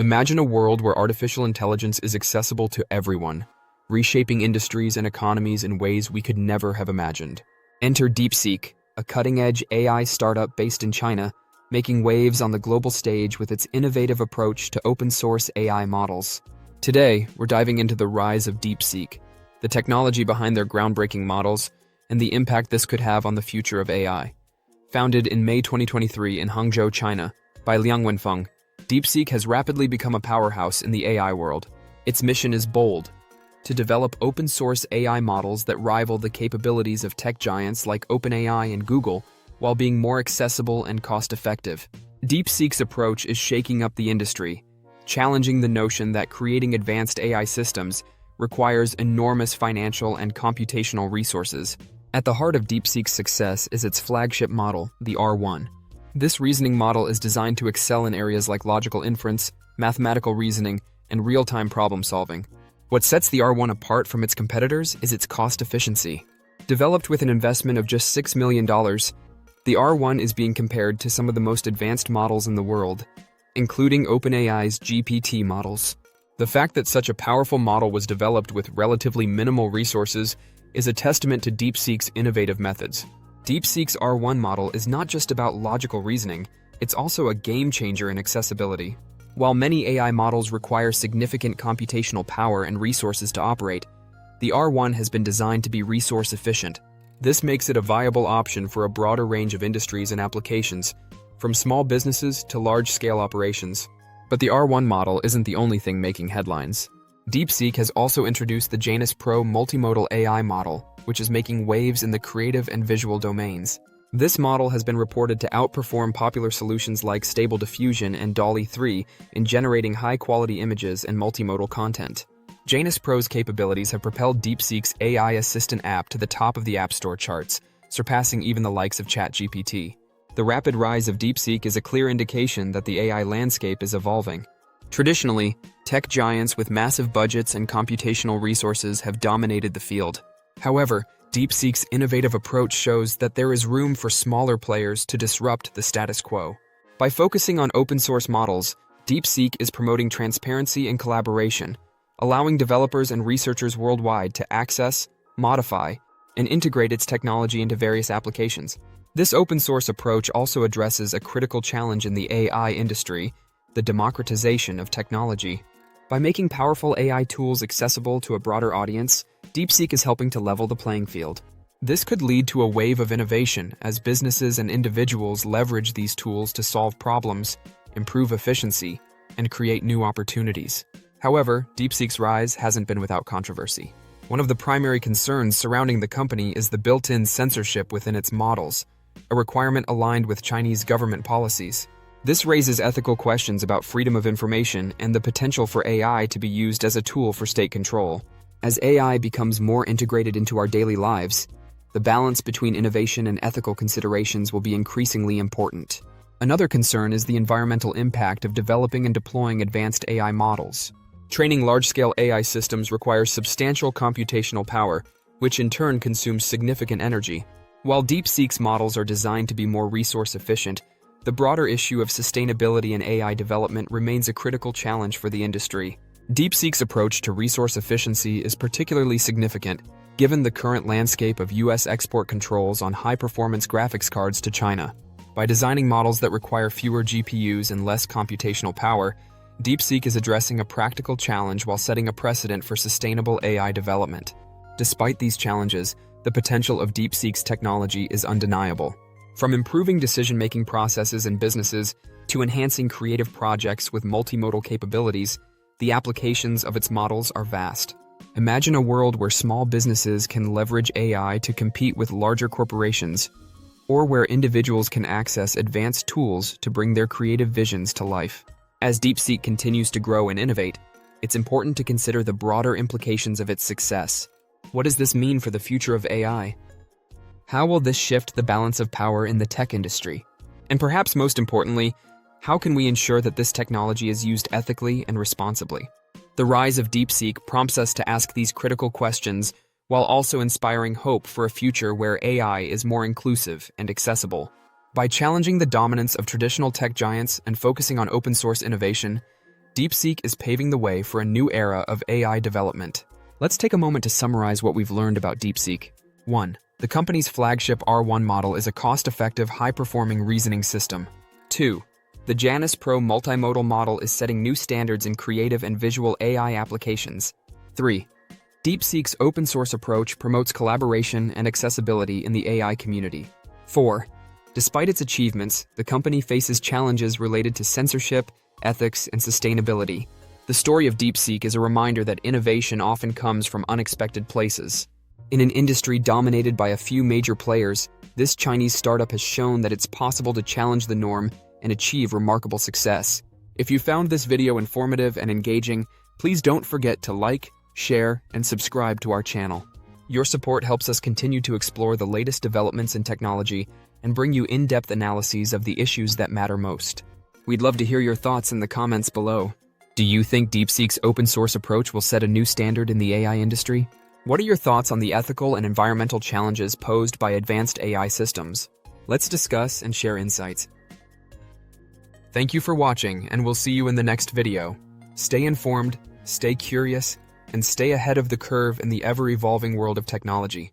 Imagine a world where artificial intelligence is accessible to everyone, reshaping industries and economies in ways we could never have imagined. Enter DeepSeek, a cutting-edge AI startup based in China, making waves on the global stage with its innovative approach to open-source AI models. Today, we're diving into the rise of DeepSeek, the technology behind their groundbreaking models, and the impact this could have on the future of AI. Founded in May 2023 in Hangzhou, China, by Liang Wenfeng, DeepSeek has rapidly become a powerhouse in the AI world. Its mission is bold: to develop open-source AI models that rival the capabilities of tech giants like OpenAI and Google, while being more accessible and cost-effective. DeepSeek's approach is shaking up the industry, challenging the notion that creating advanced AI systems requires enormous financial and computational resources. At the heart of DeepSeek's success is its flagship model, the R1. This reasoning model is designed to excel in areas like logical inference, mathematical reasoning, and real-time problem-solving. What sets the R1 apart from its competitors is its cost efficiency. Developed with an investment of just $6 million, the R1 is being compared to some of the most advanced models in the world, including OpenAI's GPT models. The fact that such a powerful model was developed with relatively minimal resources is a testament to DeepSeek's innovative methods. DeepSeek's R1 model is not just about logical reasoning, it's also a game-changer in accessibility. While many AI models require significant computational power and resources to operate, the R1 has been designed to be resource-efficient. This makes it a viable option for a broader range of industries and applications, from small businesses to large-scale operations. But the R1 model isn't the only thing making headlines. DeepSeek has also introduced the Janus Pro multimodal AI model, which is making waves in the creative and visual domains. This model has been reported to outperform popular solutions like Stable Diffusion and DALL-E 3 in generating high-quality images and multimodal content. Janus Pro's capabilities have propelled DeepSeek's AI assistant app to the top of the App Store charts, surpassing even the likes of ChatGPT. The rapid rise of DeepSeek is a clear indication that the AI landscape is evolving. Traditionally, tech giants with massive budgets and computational resources have dominated the field. However, DeepSeek's innovative approach shows that there is room for smaller players to disrupt the status quo. By focusing on open-source models, DeepSeek is promoting transparency and collaboration, allowing developers and researchers worldwide to access, modify, and integrate its technology into various applications. This open-source approach also addresses a critical challenge in the AI industry: the democratization of technology. By making powerful AI tools accessible to a broader audience, DeepSeek is helping to level the playing field. This could lead to a wave of innovation as businesses and individuals leverage these tools to solve problems, improve efficiency, and create new opportunities. However, DeepSeek's rise hasn't been without controversy. One of the primary concerns surrounding the company is the built-in censorship within its models, a requirement aligned with Chinese government policies. This raises ethical questions about freedom of information and the potential for AI to be used as a tool for state control. As AI becomes more integrated into our daily lives, the balance between innovation and ethical considerations will be increasingly important. Another concern is the environmental impact of developing and deploying advanced AI models. Training large-scale AI systems requires substantial computational power, which in turn consumes significant energy. While DeepSeek's models are designed to be more resource-efficient, the broader issue of sustainability in AI development remains a critical challenge for the industry. DeepSeek's approach to resource efficiency is particularly significant, given the current landscape of U.S. export controls on high-performance graphics cards to China. By designing models that require fewer GPUs and less computational power, DeepSeek is addressing a practical challenge while setting a precedent for sustainable AI development. Despite these challenges, the potential of DeepSeek's technology is undeniable. From improving decision-making processes in businesses to enhancing creative projects with multimodal capabilities, the applications of its models are vast. Imagine a world where small businesses can leverage AI to compete with larger corporations, or where individuals can access advanced tools to bring their creative visions to life. As DeepSeek continues to grow and innovate, it's important to consider the broader implications of its success. What does this mean for the future of AI? How will this shift the balance of power in the tech industry? And perhaps most importantly, how can we ensure that this technology is used ethically and responsibly? The rise of DeepSeek prompts us to ask these critical questions while also inspiring hope for a future where AI is more inclusive and accessible. By challenging the dominance of traditional tech giants and focusing on open-source innovation, DeepSeek is paving the way for a new era of AI development. Let's take a moment to summarize what we've learned about DeepSeek. 1. The company's flagship R1 model is a cost-effective, high-performing reasoning system. 2. The Janus Pro multimodal model is setting new standards in creative and visual AI applications. 3. DeepSeek's open-source approach promotes collaboration and accessibility in the AI community. 4. Despite its achievements, the company faces challenges related to censorship, ethics, and sustainability. The story of DeepSeek is a reminder that innovation often comes from unexpected places. In an industry dominated by a few major players, this Chinese startup has shown that it's possible to challenge the norm and achieve remarkable success. If you found this video informative and engaging, please don't forget to like, share, and subscribe to our channel. Your support helps us continue to explore the latest developments in technology and bring you in-depth analyses of the issues that matter most. We'd love to hear your thoughts in the comments below. Do you think DeepSeek's open-source approach will set a new standard in the AI industry? What are your thoughts on the ethical and environmental challenges posed by advanced AI systems? Let's discuss and share insights. Thank you for watching, and we'll see you in the next video. Stay informed, stay curious, and stay ahead of the curve in the ever-evolving world of technology.